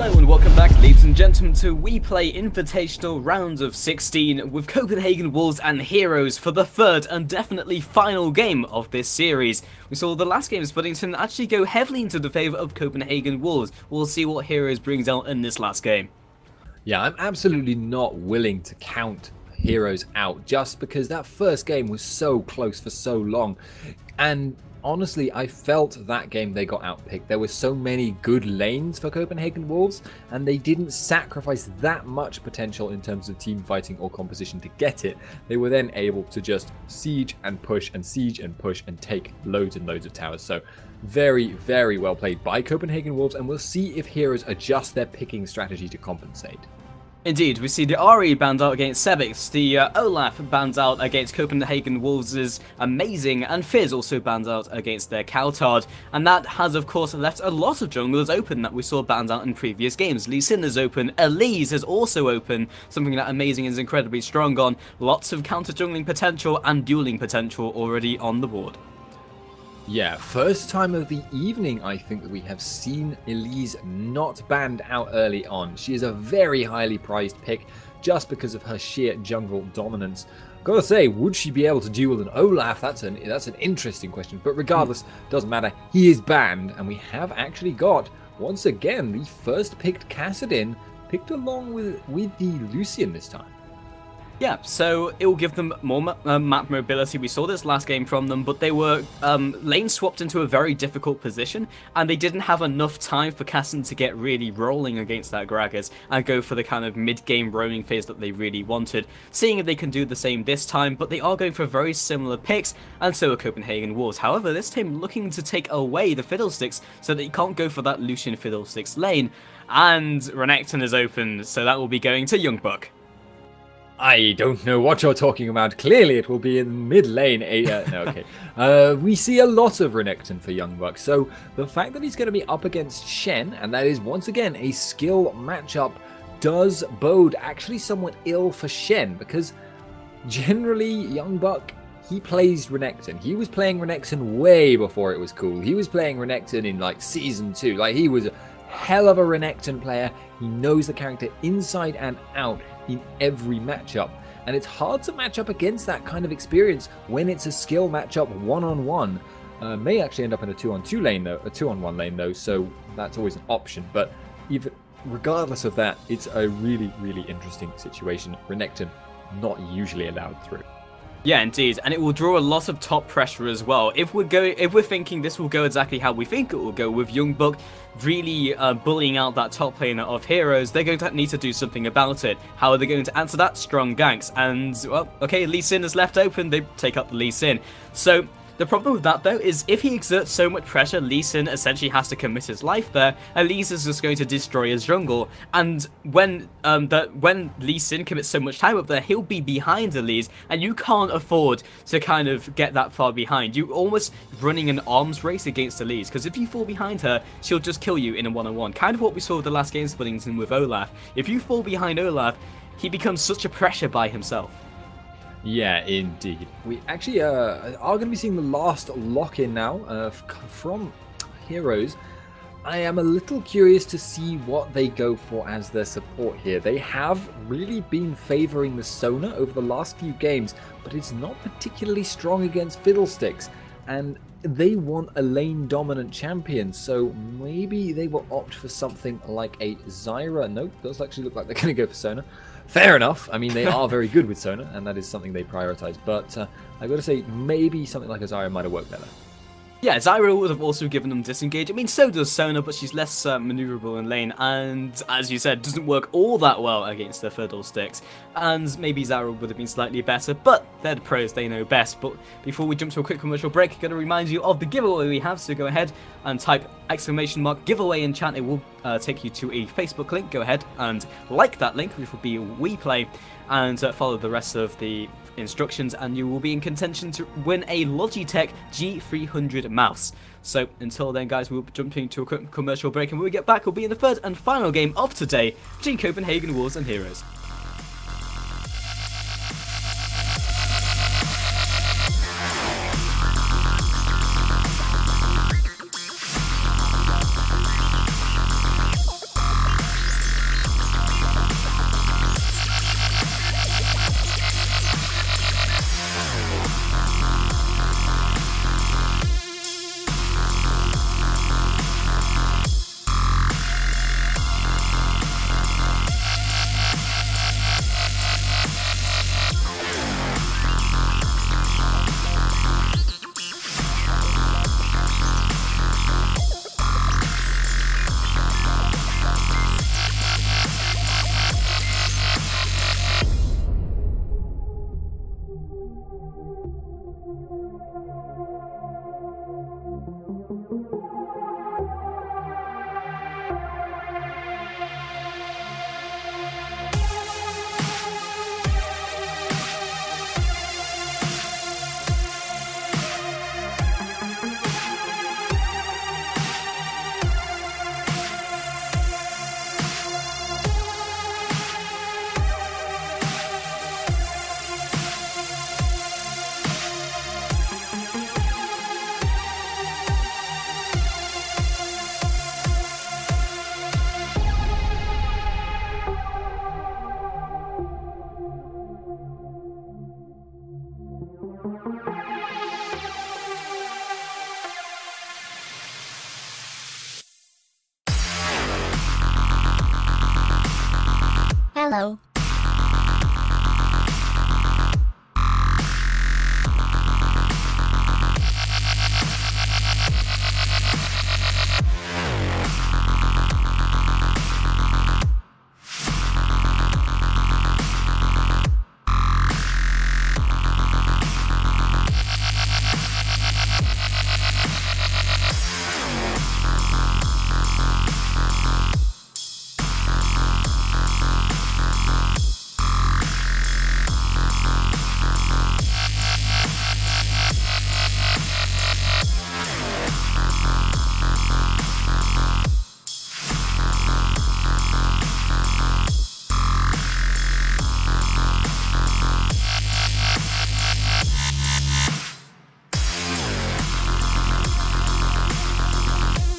Hello and welcome back, ladies and gentlemen, to Weplay Invitational round of 16 with Copenhagen Wolves and Heroes for the third and definitely final game of this series. We saw the last game's Buddington actually go heavily into the favour of Copenhagen Wolves. We'll see what Heroes brings out in this last game. Yeah, I'm absolutely not willing to count Heroes out just because that first game was so close for so long. And honestly, I felt that game they got outpicked. There were so many good lanes for Copenhagen Wolves, and they didn't sacrifice that much potential in terms of team fighting or composition to get it. They were then able to just siege and push and siege and push and take loads and loads of towers. So very, very well played by Copenhagen Wolves, and we'll see if Heroes adjust their picking strategy to compensate. Indeed, we see the Ari banned out against Sebix, the Olaf banned out against Copenhagen Wolves' Amazing, and Fizz also banned out against their Coutard. And that has of course left a lot of junglers open that we saw banned out in previous games. Lee Sin is open, Elise is also open, something that Amazing is incredibly strong on. Lots of counter jungling potential and dueling potential already on the board. Yeah, first time of the evening, I think, that we have seen Elise not banned out early on. She is a very highly prized pick just because of her sheer jungle dominance. Gotta say, would she be able to duel an Olaf? That's an interesting question, but regardless, doesn't matter. He is banned, and we have actually got, once again, the first picked Kassadin picked along with the Lucian this time. Yeah, so it will give them more map mobility. We saw this last game from them, but they were lane swapped into a very difficult position, and they didn't have enough time for Kassadin to get really rolling against that Gragas and go for the kind of mid-game roaming phase that they really wanted. Seeing if they can do the same this time, but they are going for very similar picks, and so are Copenhagen Wolves. However, this team looking to take away the Fiddlesticks so that you can't go for that Lucian Fiddlesticks lane, and Renekton is open, so that will be going to Youngbuck. I don't know what you're talking about. Clearly it will be in mid lane. No, okay. We see a lot of Renekton for Youngbuck. So the fact that he's going to be up against Shen, and that is once again a skill matchup, does bode actually somewhat ill for Shen, because generally Youngbuck, he plays Renekton. He was playing Renekton way before it was cool. He was playing Renekton in like Season 2. Like, he was a hell of a Renekton player. He knows the character inside and out in every matchup, and it's hard to match up against that kind of experience when it's a skill matchup one-on-one. May actually end up in a 2-on-2 lane though, a 2-on-1 lane though, so that's always an option. But even regardless of that, it's a really, really interesting situation. Renekton not usually allowed through. Yeah, indeed, and it will draw a lot of top pressure as well. If we're thinking this will go exactly how we think it will go, with Youngbuck really bullying out that top laner of Heroes, they're going to need to do something about it. How are they going to answer that? Strong ganks. And, well, okay, Lee Sin is left open, they take up the Lee Sin. So the problem with that, though, is if he exerts so much pressure, Lee Sin essentially has to commit his life there. Elise is just going to destroy his jungle. And when Lee Sin commits so much time up there, he'll be behind Elise, and you can't afford to kind of get that far behind. You're almost running an arms race against Elise, because if you fall behind her, she'll just kill you in a one-on-one. Kind of what we saw with the last game's Buddington with Olaf. If you fall behind Olaf, he becomes such a pressure by himself. Yeah, indeed. We actually are going to be seeing the last lock-in now from Heroes. I am a little curious to see what they go for as their support here. They have really been favouring the Sona over the last few games, but it's not particularly strong against Fiddlesticks, and they want a lane-dominant champion, so maybe they will opt for something like a Zyra. Nope, does actually look like they're going to go for Sona. Fair enough. I mean, they are very good with Sona, and that is something they prioritize. But I got to say, maybe something like a Zyra might have worked better. Yeah, Zyra would have also given them disengage. I mean, so does Sona, but she's less maneuverable in lane, and as you said, doesn't work all that well against the Fiddlesticks. And maybe Zyra would have been slightly better, but they're the pros, they know best. But before we jump to a quick commercial break, I'm going to remind you of the giveaway we have, so go ahead and type !giveaway in chat. It will take you to a Facebook link. Go ahead and like that link, which will be Weplay, and follow the rest of the instructions, and you will be in contention to win a Logitech G300 mouse. So until then, guys, we'll be jumping to a quick commercial break, and when we get back, we'll be in the third and final game of today between Copenhagen Wolves and Heroes. Hello.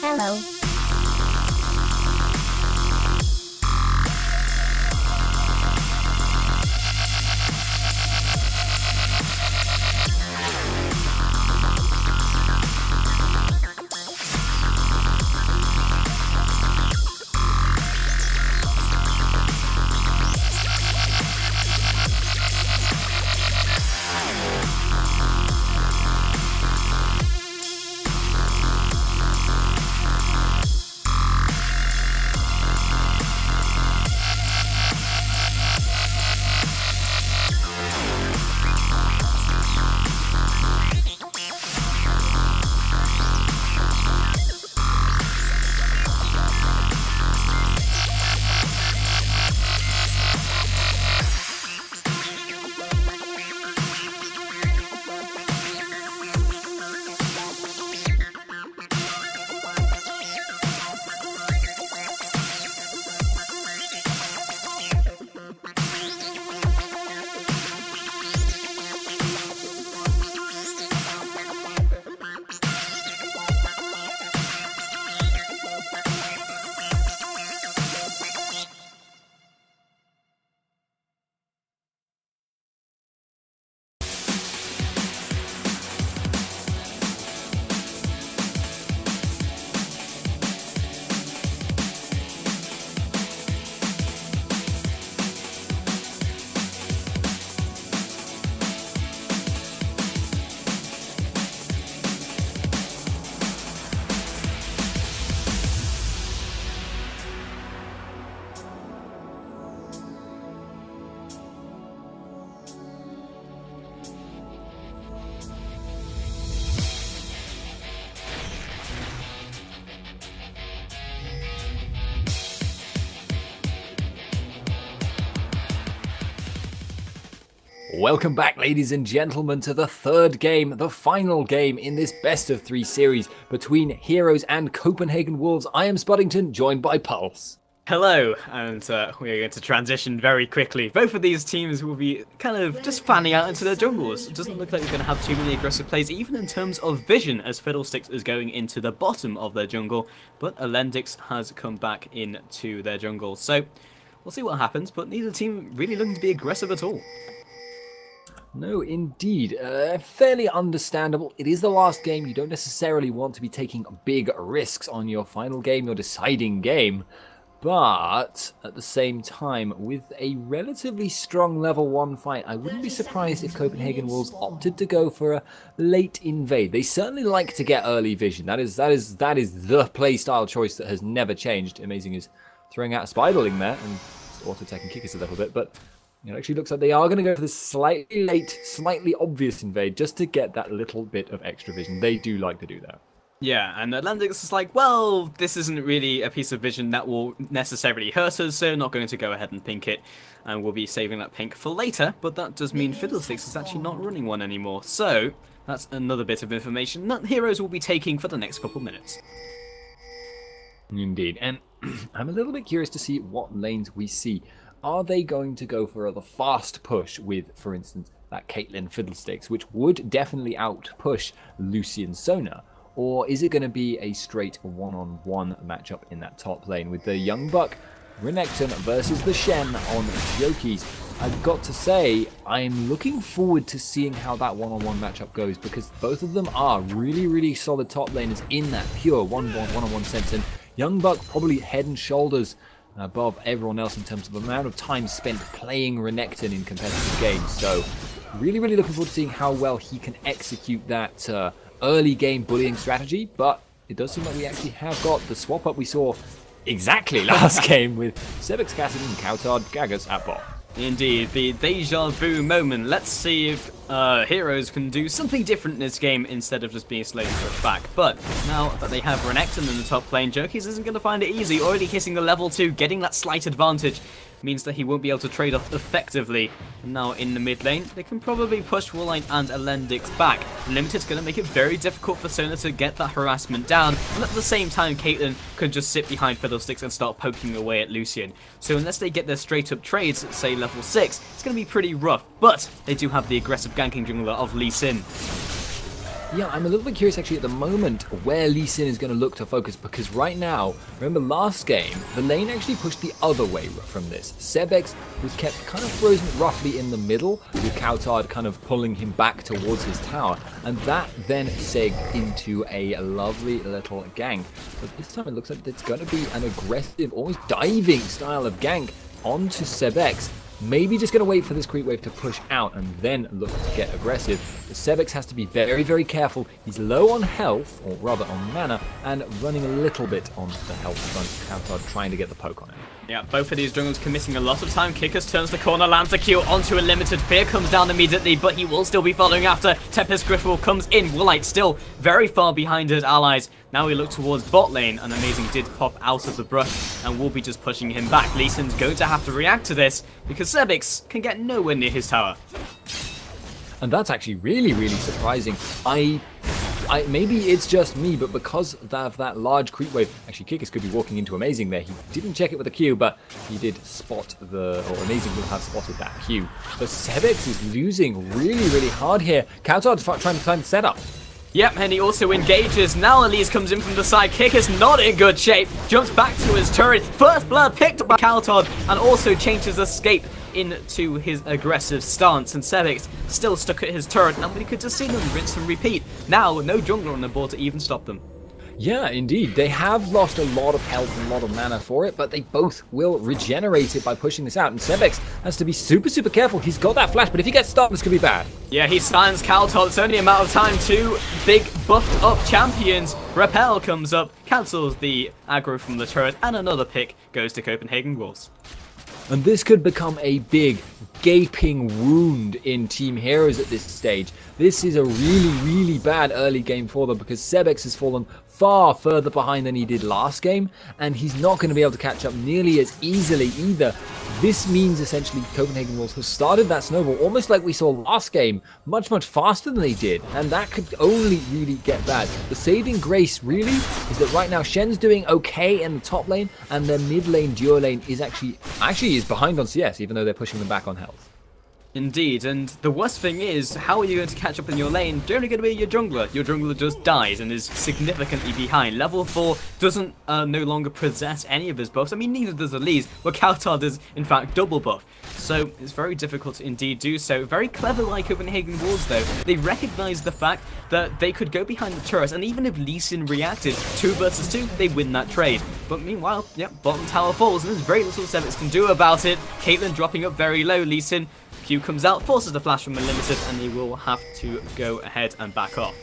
Hello. Welcome back, ladies and gentlemen, to the third game, the final game in this best of 3 series between Heroes and Copenhagen Wolves. I am Spuddington, joined by Pulse. Hello, and we are going to transition very quickly. Both of these teams will be kind of just fanning out into their jungles. It doesn't look like they're going to have too many aggressive plays, even in terms of vision, as Fiddlesticks is going into the bottom of their jungle, but Alendix has come back into their jungle. So, we'll see what happens, but neither team really looking to be aggressive at all. No, indeed. Fairly understandable. It is the last game. You don't necessarily want to be taking big risks on your final game, your deciding game. But at the same time, with a relatively strong level 1 fight, I wouldn't be surprised if Copenhagen Wolves opted to go for a late invade. They certainly like to get early vision. That is the playstyle choice that has never changed. Amazing is throwing out a Spiderling there and auto-tech and kick us a little bit, but it actually looks like they are going to go for this slightly late, slightly obvious invade just to get that little bit of extra vision. They do like to do that. Yeah, and Atlantic's is like, well, this isn't really a piece of vision that will necessarily hurt us, so not going to go ahead and pink it, and we'll be saving that pink for later, but that does mean Fiddlesticks is actually not running one anymore, so that's another bit of information that Heroes will be taking for the next couple minutes. Indeed, and I'm a little bit curious to see what lanes we see. Are they going to go for the fast push with, for instance, that Caitlyn Fiddlesticks, which would definitely out-push Lucian Sona? Or is it going to be a straight one-on-one matchup in that top lane with the Young Buck, Renekton versus the Shen on Jokies? I've got to say, I'm looking forward to seeing how that one-on-one matchup goes, because both of them are really, really solid top laners in that pure one-on-one sense, and Young Buck probably head and shoulders above everyone else in terms of the amount of time spent playing Renekton in competitive games. So really, really looking forward to seeing how well he can execute that early game bullying strategy. But it does seem like we actually have got the swap up we saw exactly last game with Sebix, Cassidy, and Coutard Gagas at bot. Indeed, the deja vu moment. Let's see if Heroes can do something different in this game instead of just being slowly pushed back. But now that they have Renekton in the top lane, Jerkies isn't going to find it easy. Already hitting the level 2, getting that slight advantage means that he won't be able to trade off effectively. And now in the mid lane, they can probably push Woolite and Elendix back. Limited's going to make it very difficult for Sona to get that harassment down, and at the same time Caitlyn could just sit behind Fiddlesticks and start poking away at Lucian. So unless they get their straight up trades at say level 6, it's going to be pretty rough, but they do have the aggressive ganking jungler of Lee Sin. Yeah, I'm a little bit curious actually at the moment where Lee Sin is going to look to focus, because right now, remember last game, the lane actually pushed the other way from this. Sebix was kept kind of frozen roughly in the middle, with Coutard kind of pulling him back towards his tower, and that then segged into a lovely little gank. But this time it looks like it's going to be an aggressive, almost diving style of gank onto Sebix. Maybe just going to wait for this creep wave to push out and then look to get aggressive. But Sebix has to be very, very careful. He's low on health, or rather on mana, and running a little bit on the health front. Coutard trying to get the poke on him. Yeah, both of these jungles committing a lot of time. Kickers turns the corner, lands a Q onto a limited. Fear comes down immediately, but he will still be following after. Tempest Griffle comes in. Woolite still very far behind his allies. Now we look towards bot lane, and Amazing did pop out of the brush and will be just pushing him back. Lee Sin's going to have to react to this because Sebix can get nowhere near his tower. And that's actually really, really surprising. Maybe it's just me, but because of that large creep wave, actually Kikis could be walking into Amazing there. He didn't check it with a Q, but he did spot or Amazing will have spotted that Q. But Sebix is losing really, really hard here. Coutard's trying to find the setup. Yep, and he also engages. Now Elise comes in from the side. Kick is not in good shape. Jumps back to his turret. First blood picked up by Coutard, and also changes escape into his aggressive stance. And Sebix still stuck at his turret, and we could just see them rinse and repeat. Now, no jungler on the board to even stop them. Yeah, indeed. They have lost a lot of health and a lot of mana for it, but they both will regenerate it by pushing this out. And Sebix has to be super, super careful. He's got that flash, but if he gets stopped, this could be bad. Yeah, he stands Coutard. It's only a matter of time. Two big buffed up champions. Repel comes up, cancels the aggro from the turret, and another pick goes to Copenhagen Wolves. And this could become a big, gaping wound in Team Heroes at this stage. This is a really, really bad early game for them because Sebix has fallen far further behind than he did last game, and he's not going to be able to catch up nearly as easily either. This means essentially Copenhagen Wolves have started that snowball almost like we saw last game, much, much faster than they did, and that could only really get bad. The saving grace really is that right now Shen's doing okay in the top lane, and their mid lane duo lane is actually is behind on CS, even though they're pushing them back on health. Indeed, and the worst thing is, how are you going to catch up in your lane? You're only going to be your jungler. Your jungler just dies and is significantly behind. Level 4 doesn't no longer possess any of his buffs. I mean, neither does Elise, but Coutard is in fact double buff. So it's very difficult to indeed do so. Very clever like Copenhagen Wolves though. They recognized the fact that they could go behind the turret, and even if Lee Sin reacted 2 versus 2, they win that trade. But meanwhile, yep, bottom tower falls, and there's very little Sebix can do about it. Caitlyn dropping up very low. Lee Sin Q comes out, forces the flash from the limited, and they will have to go ahead and back off.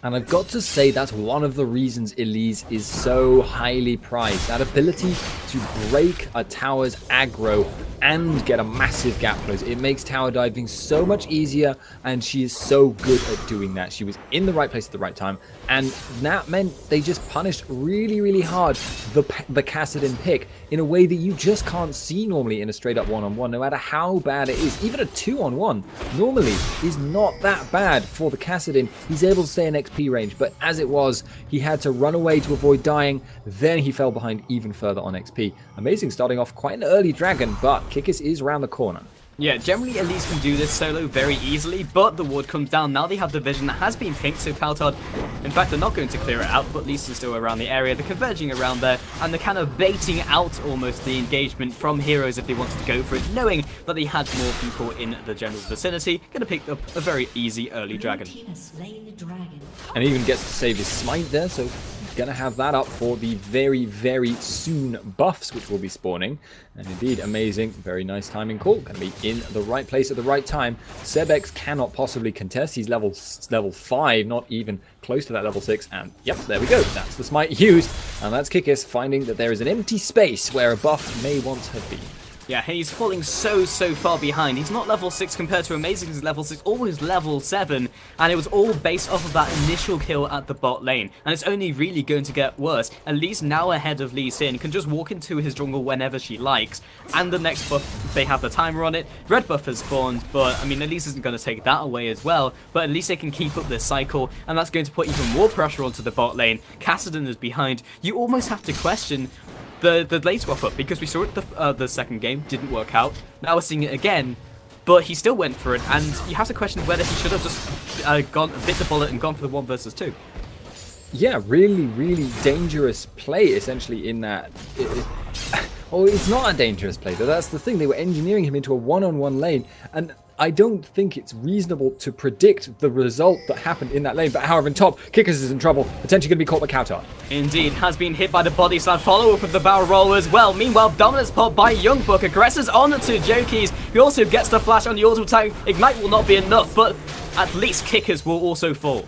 And I've got to say that's one of the reasons Elise is so highly prized. That ability to break a tower's aggro and get a massive gap close. It makes tower diving so much easier, and she is so good at doing that. She was in the right place at the right time, and that meant they just punished really, really hard the Kassadin pick in a way that you just can't see normally in a straight up one-on-one, no matter how bad it is. Even a 2-on-1 normally is not that bad for the Kassadin. He's able to stay in XP range, but as it was, he had to run away to avoid dying. Then he fell behind even further on XP. Amazing starting off quite an early dragon, but Kikis is around the corner. Yeah, generally Elise can do this solo very easily, but the ward comes down. Now they have the vision that has been pinked, so Coutard, in fact, they're not going to clear it out, but Elise is still around the area. They're converging around there, and they're kind of baiting out almost the engagement from Heroes if they wanted to go for it, knowing that they had more people in the general vicinity. Going to pick up a very easy early dragon. And even gets to save his smite there, so going to have that up for the very, very soon buffs, which will be spawning. And indeed, Amazing, very nice timing call. Going to be in the right place at the right time. Sebex cannot possibly contest. He's level 5, not even close to that level 6. And yep, there we go. That's the smite used. And that's Kikis finding that there is an empty space where a buff may once have been. Yeah, he's falling so far behind. He's not level 6 compared to Amazing, he's level 6, almost level 7. And it was all based off of that initial kill at the bot lane. And it's only really going to get worse. At least now ahead of Lee Sin can just walk into his jungle whenever she likes. And the next buff, they have the timer on it. Red buff has spawned, but I mean, at least isn't going to take that away as well. But at least they can keep up this cycle. And that's going to put even more pressure onto the bot lane. Kassadin is behind. You almost have to question the late swap up, because we saw it the second game, didn't work out. Now we're seeing it again, but he still went for it, and you have to question whether he should have just bit the bullet and gone for the 1 versus 2. Yeah, really dangerous play, essentially, in that... Oh, it's not a dangerous play, though. That's the thing. They were engineering him into a one-on-one lane, and I don't think it's reasonable to predict the result that happened in that lane. But however, in top, Kikis is in trouble, potentially going to be caught by counter. Indeed, has been hit by the body slam, follow up with the barrel roll as well. Meanwhile, dominance pop by Youngbuck, aggresses on to Jokeys, who also gets the flash on the auto attack. Ignite will not be enough, but at least Kikis will also fall.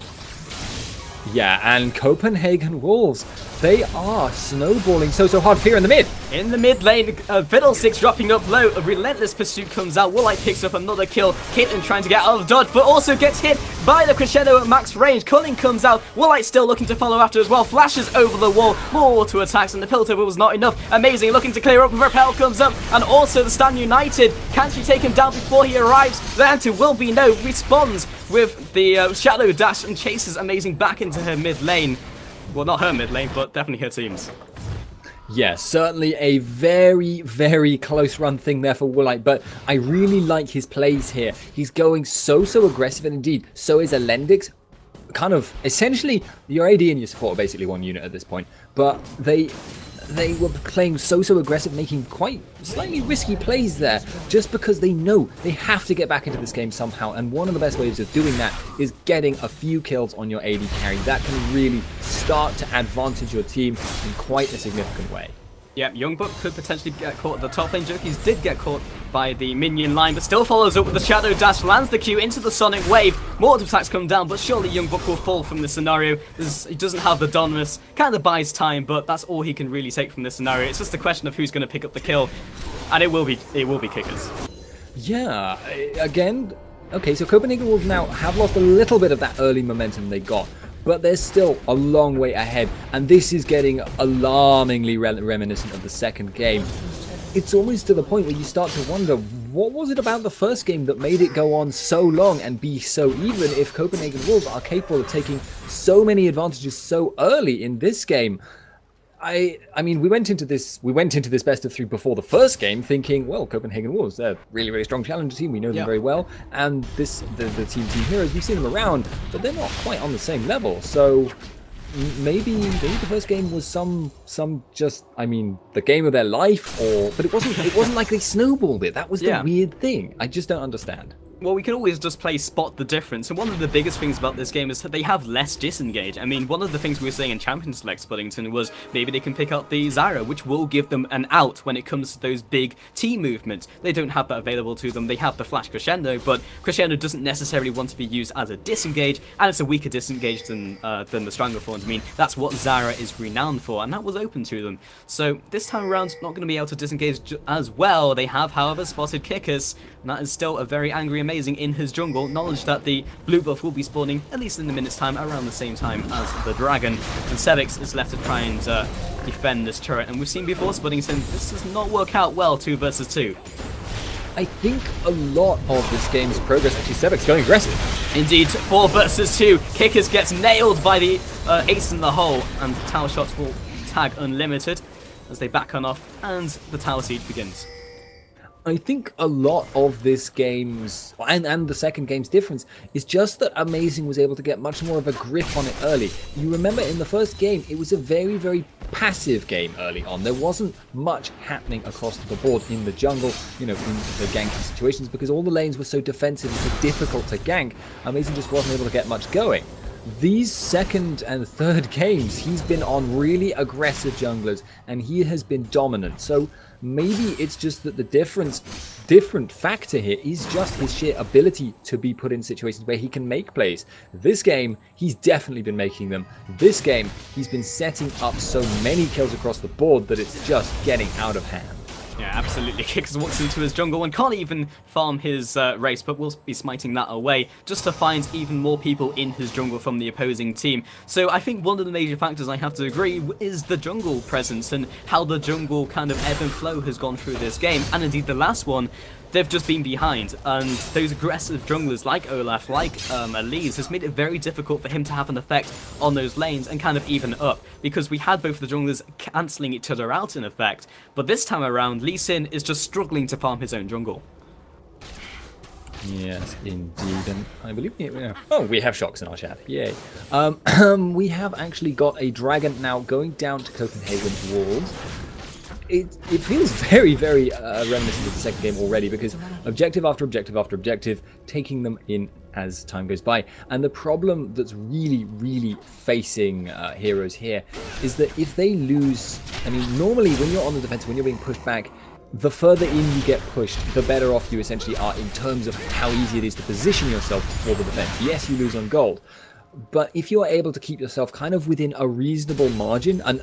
Yeah, and Copenhagen Wolves, they are snowballing so hard. Fear in the mid. In the mid lane, Fiddlesticks dropping up low. A relentless pursuit comes out. Woolite picks up another kill. Kitten trying to get out of dodge, but also gets hit by the crescendo at max range. Culling comes out. Woolite still looking to follow after as well. Flashes over the wall. More auto attacks, and the Piltover was not enough. Amazing looking to clear up. Repel comes up, and also the Stand United. Can she take him down before he arrives? The answer will be no. Responds with the Shadow Dash and chases Amazing back into her mid lane. Well, not her mid lane, but definitely her team's. Yeah, certainly a very close run thing there for Woolite, but I really like his plays here. He's going so aggressive, and indeed, so is Alendix. Kind of, essentially, your AD and your support are basically one unit at this point, but they were playing so aggressive, making quite slightly risky plays there, just because they know they have to get back into this game somehow, and one of the best ways of doing that is getting a few kills on your AD carry. That can really start to advantage your team in quite a significant way. Yeah, Youngbuck could potentially get caught at the top lane. Jokeys did get caught by the minion line, but still follows up with the Shadow Dash, lands the Q into the Sonic Wave. More attacks come down, but surely Youngbuck will fall from this scenario. He doesn't have the Dominus, kind of buys time, but that's all he can really take from this scenario. It's just a question of who's going to pick up the kill, and it will be Kikis. Yeah, again, okay, so Copenhagen Wolves now have lost a little bit of that early momentum they got, but there's still a long way ahead, and this is getting alarmingly reminiscent of the second game. It's almost to the point where you start to wonder, what was it about the first game that made it go on so long and be so even if Copenhagen Wolves are capable of taking so many advantages so early in this game? I mean, we went into this best of 3 before the first game thinking, well, Copenhagen Wolves, they're a really strong challenger team, we know them very well, and the Team Heroes, we've seen them around, but they're not quite on the same level. So maybe the first game was some just, I mean, the game of their life, but it wasn't like they snowballed it. That was the weird thing. I just don't understand. Well, we can always just play spot the difference, and one of the biggest things about this game is that they have less disengage. I mean, one of the things we were saying in Champion Select Spuddington was maybe they can pick out the Zyra, which will give them an out when it comes to those big team movements. They don't have that available to them. They have the Flash Crescendo, but Crescendo doesn't necessarily want to be used as a disengage, and it's a weaker disengage than the Stranglethorns. I mean, that's what Zyra is renowned for, and that was open to them. So this time around, not going to be able to disengage as well. They have, however, spotted Kikis, and that is still a very angry Amazing in his jungle. Knowledge that the blue buff will be spawning at least in a minute's time, around the same time as the dragon, and Sebix is left to try and defend this turret. And we've seen before, Spuddington, this does not work out well 2 versus 2. I think a lot of this game's progress, actually, Sebix going aggressive. Indeed, 4 versus 2. Kickers gets nailed by the ace in the hole, and the tower shots will tag unlimited as they back on off, and the tower siege begins. I think a lot of this game's, and the second game's difference, is just that Amazing was able to get much more of a grip on it early. You remember in the first game, it was a very passive game early on. There wasn't much happening across the board in the jungle, you know, in the ganking situations, because all the lanes were so defensive and so difficult to gank. Amazing just wasn't able to get much going. these second and third games, he's been on really aggressive junglers, and he has been dominant. So maybe it's just that the different factor here is just his sheer ability to be put in situations where he can make plays. This game, he's definitely been making them. This game, he's been setting up so many kills across the board that it's just getting out of hand. Yeah, absolutely. Kickers walks into his jungle and can't even farm his race, but will be smiting that away just to find even more people in his jungle from the opposing team. So I think one of the major factors I have to agree is the jungle presence and how the jungle kind of ebb and flow has gone through this game. And indeed the last one, they've just been behind, and those aggressive junglers like Olaf, like Elise, has made it very difficult for him to have an effect on those lanes and kind of even up, because we had both the junglers cancelling each other out in effect, but this time around, Lee Sin is just struggling to farm his own jungle. Yes, indeed, and I believe we have shocks in our chat, yay. We have actually got a dragon now going down to Copenhagen walls. It feels very, very reminiscent of the second game already, because objective after objective after objective, taking them in as time goes by. And the problem that's really, really facing Heroes here is that if they lose, I mean, normally when you're on the defense, when you're being pushed back, the further in you get pushed, the better off you essentially are in terms of how easy it is to position yourself for the defense. Yes, you lose on gold, but if you're able to keep yourself kind of within a reasonable margin, and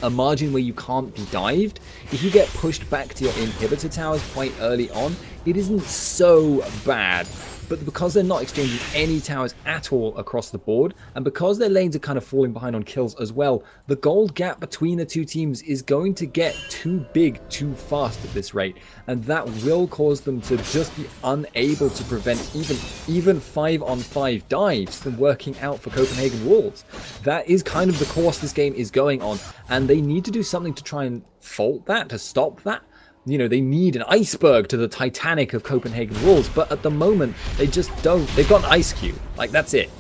a margin where you can't be dived, if you get pushed back to your inhibitor towers quite early on, it isn't so bad. But because they're not exchanging any towers at all across the board, and because their lanes are kind of falling behind on kills as well, the gold gap between the two teams is going to get too big too fast at this rate, and that will cause them to just be unable to prevent even 5-on-5 dives from working out for Copenhagen Wolves. That is kind of the course this game is going on, and they need to do something to try and fault that, to stop that. You know, they need an iceberg to the Titanic of Copenhagen Wolves, but at the moment, they just don't. They've got an ice cube. Like, that's it.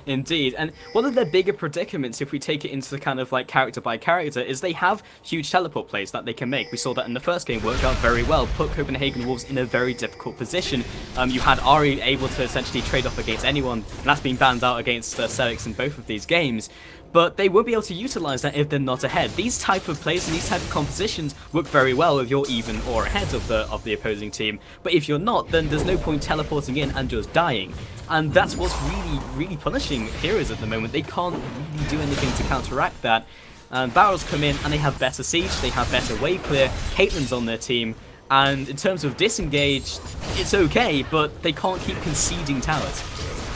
Indeed, and one of their bigger predicaments, if we take it into kind of like character by character, is they have huge teleport plays that they can make. We saw that in the first game, worked out very well, put Copenhagen Wolves in a very difficult position. You had Ari able to essentially trade off against anyone, and that's been banned out against Celix in both of these games. But they won't be able to utilize that if they're not ahead. These type of plays and these type of compositions work very well if you're even or ahead of the opposing team. But if you're not, then there's no point teleporting in and just dying. And that's what's really, really punishing Heroes at the moment. They can't really do anything to counteract that. Barrels come in and they have better siege, they have better wave clear, Caitlyn's on their team. And in terms of disengage, it's okay, but they can't keep conceding towers.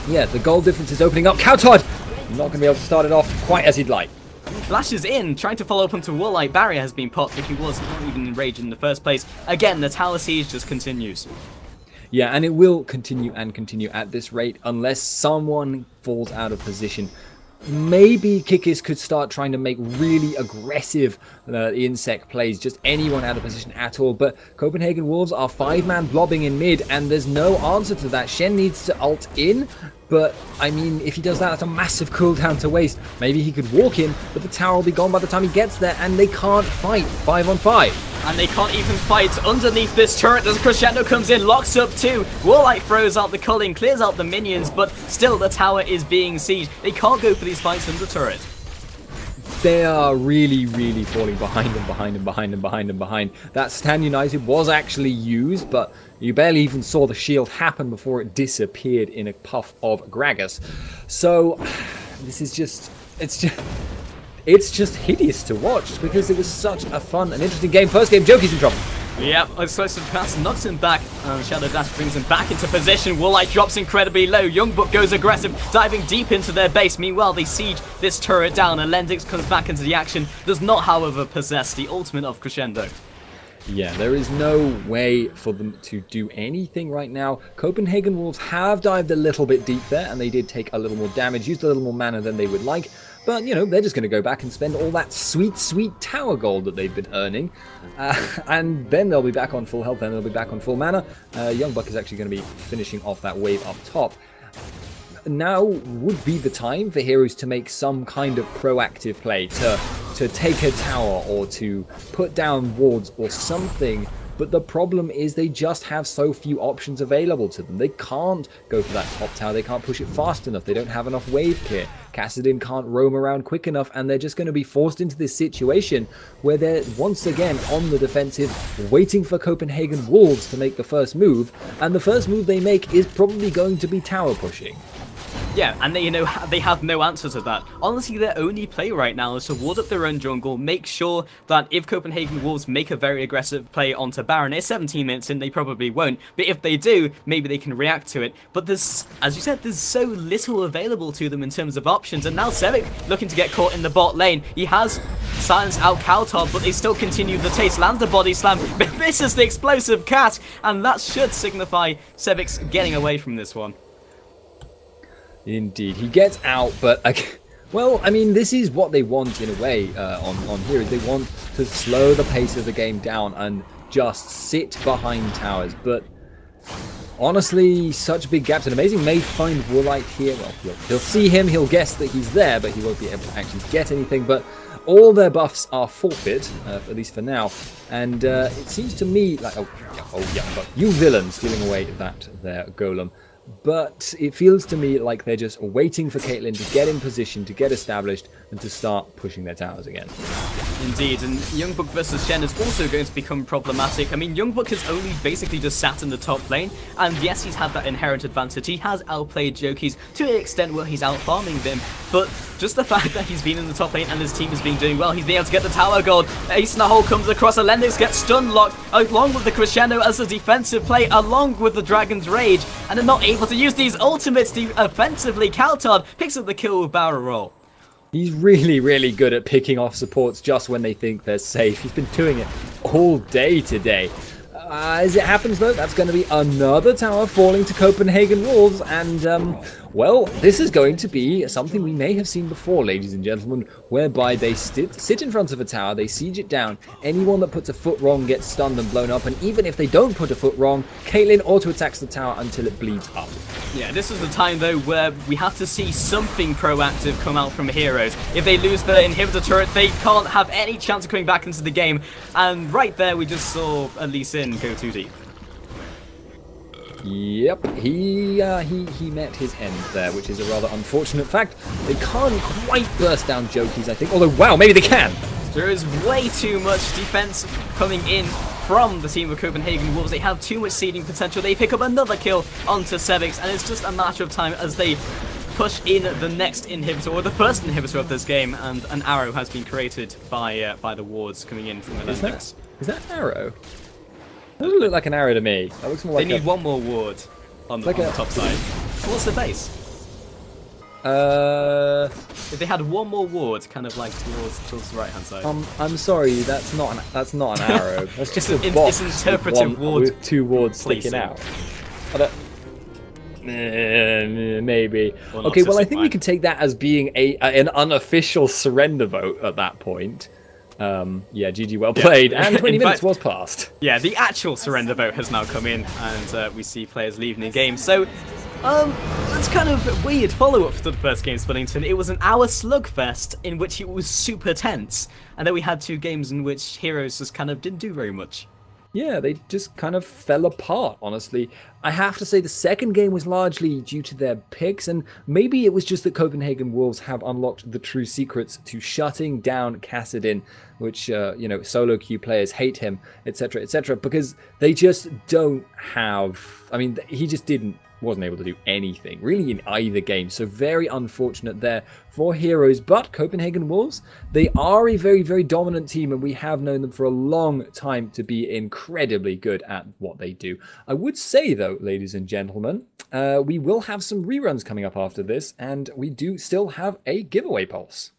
Yeah, the goal difference is opening up. Cowtodd! Not going to be able to start it off quite as he'd like. Flashes in, trying to follow up onto Warlight. Barrier has been popped, but he was not even enraged in the first place. Again, the tower siege just continues. Yeah, and it will continue and continue at this rate unless someone falls out of position. Maybe Kickers could start trying to make really aggressive insect plays, just anyone out of position at all. But Copenhagen Wolves are 5-man blobbing in mid, and there's no answer to that. Shen needs to ult in, but I mean, if he does that, that's a massive cooldown to waste. Maybe he could walk in, but the tower will be gone by the time he gets there, and they can't fight 5-on-5. And they can't even fight underneath this turret as Crescendo comes in, locks up too. Warlight throws out the culling, clears out the minions, but still the tower is being sieged. They can't go for these fights from the turret. They are really, really falling behind and behind. That Stand United was actually used, but you barely even saw the shield happen before it disappeared in a puff of Gragas. So, this is just... It's just hideous to watch because it was such a fun and interesting game. First game, Jokey's in trouble. Yep, explosive pass knocks him back. Shadow Dash brings him back into position. Warlight drops incredibly low. Youngbuck goes aggressive, diving deep into their base. Meanwhile, they siege this turret down. And Lendix comes back into the action. Does not, however, possess the ultimate of Crescendo. Yeah, there is no way for them to do anything right now. Copenhagen Wolves have dived a little bit deep there, and they did take a little more damage, used a little more mana than they would like. But, you know, they're just going to go back and spend all that sweet, sweet tower gold that they've been earning. And then they'll be back on full health, and they'll be back on full mana. Youngbuck is actually going to be finishing off that wave up top. Now would be the time for Heroes to make some kind of proactive play, to take a tower or to put down wards or something but the problem is they just have so few options available to them. They can't go for that top tower, they can't push it fast enough, they don't have enough wave clear. Kassadin can't roam around quick enough, and they're just going to be forced into this situation where they're once again on the defensive, waiting for Copenhagen Wolves to make the first move, and the first move they make is probably going to be tower pushing. Yeah, and they have no answer to that. Honestly, their only play right now is to ward up their own jungle, make sure that if Copenhagen Wolves make a very aggressive play onto Baron, it's 17 minutes in, they probably won't. But if they do, maybe they can react to it. But there's, as you said, there's so little available to them in terms of options. And now Sevik looking to get caught in the bot lane. He has silenced out Kaltov, but they still continue the chase. Lands the body slam, but misses the explosive cat. And that should signify Sevik's getting away from this one. Indeed, he gets out, but well, I mean, this is what they want in a way on here. They want to slow the pace of the game down and just sit behind towers. But honestly, such big gaps. And Amazing may find Woolite here. Well, he'll see him, he'll guess that he's there, but he won't be able to actually get anything. But all their buffs are forfeit, at least for now. And it seems to me like, oh yeah, but you villains stealing away that their golem. But it feels to me like they're just waiting for Caitlyn to get in position, to get established, and to start pushing their towers again. Indeed, and Youngbook versus Shen is also going to become problematic. I mean, Youngbook has only basically just sat in the top lane, and yes, he's had that inherent advantage. He has outplayed Jokies to an extent where he's out-farming them, but just the fact that he's been in the top lane and his team has been doing well, he's been able to get the tower gold. Ace in the hole comes across, Alendix gets stun locked, along with the crescendo as a defensive play, along with the Dragon's Rage, and they're not able to use these ultimates offensively. Kaltard picks up the kill with barrel roll. He's really, really good at picking off supports just when they think they're safe. He's been doing it all day today. As it happens, though, that's going to be another tower falling to Copenhagen Wolves, and, well, this is going to be something we may have seen before, ladies and gentlemen, whereby they sit in front of a tower, they siege it down, anyone that puts a foot wrong gets stunned and blown up, and even if they don't put a foot wrong, Caitlyn auto-attacks the tower until it bleeds up. Yeah, this is the time, though, where we have to see something proactive come out from Heroes. If they lose the inhibitor turret, they can't have any chance of coming back into the game, and right there we just saw Lee Sin go too deep. Yep, he met his end there, which is a rather unfortunate fact. They can't quite burst down Jokies, I think, although, wow, maybe they can! There is way too much defense coming in from the team of Copenhagen Wolves. They have too much seeding potential. They pick up another kill onto Sevix, and it's just a matter of time as they push in the next inhibitor, or the first inhibitor of this game, and an arrow has been created by the wards coming in from the Olympics. Is that an arrow? That doesn't look like an arrow to me. That looks more like they need one more ward on the top side. What's the base? If they had one more ward, kind of like towards the right hand side. I'm sorry, that's not an arrow. That's just a box. It's interpretive ward with two wards sticking out. Maybe. Okay, well I think we can take that as being an unofficial surrender vote at that point. Yeah, GG, well played, and 20 minutes was passed. Yeah, the actual surrender vote has now come in, and we see players leaving the game. So, it's kind of a weird follow-up to the first game, Spuddington. It was an hour slugfest in which it was super tense, and then we had two games in which Heroes just kind of didn't do very much. Yeah, they just kind of fell apart, honestly. I have to say the second game was largely due to their picks, and maybe it was just that Copenhagen Wolves have unlocked the true secrets to shutting down Kassadin, which, you know, solo queue players hate him, etc., because they just don't have... I mean, he just wasn't able to do anything, really, in either game. So very unfortunate there for Heroes. But Copenhagen Wolves, they are a very, very dominant team, and we have known them for a long time to be incredibly good at what they do. I would say, though, ladies and gentlemen, we will have some reruns coming up after this, and we do still have a giveaway pulse.